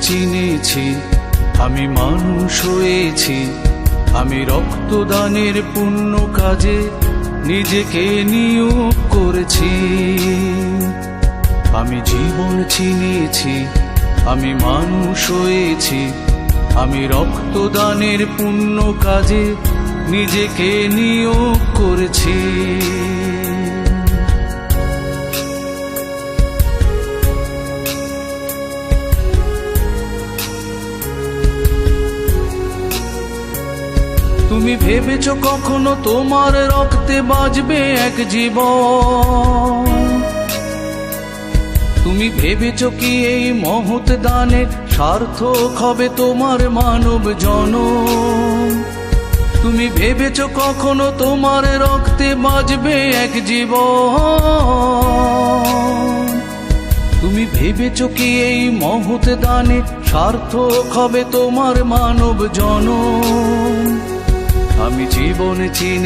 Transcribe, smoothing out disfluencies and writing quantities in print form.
চিনেছি, আমি মানুষ হয়েছি, আমি রক্তদানের পুণ্য কাজে নিজেকে নিয়োগ করেছি। আমি জীবন চিনেছি, আমি মানুষ হয়েছি, আমি রক্তদানের পুণ্য কাজে নিজেকে নিয়োগ করেছি। তুমি ভেবেছ কখনো তোমার রক্তে বাঁচবে এক জীবন? তুমি ভেবেছ কি এই মহৎ দানে সার্থক হবে তোমার মানব জনম? তুমি ভেবেছ কখনো তোমার রক্তে বাঁচবে এক জীবন? তুমি ভেবেছ কি এই মহৎ দানে সার্থক হবে তোমার মানব জনম? আমি জীবন চিনি।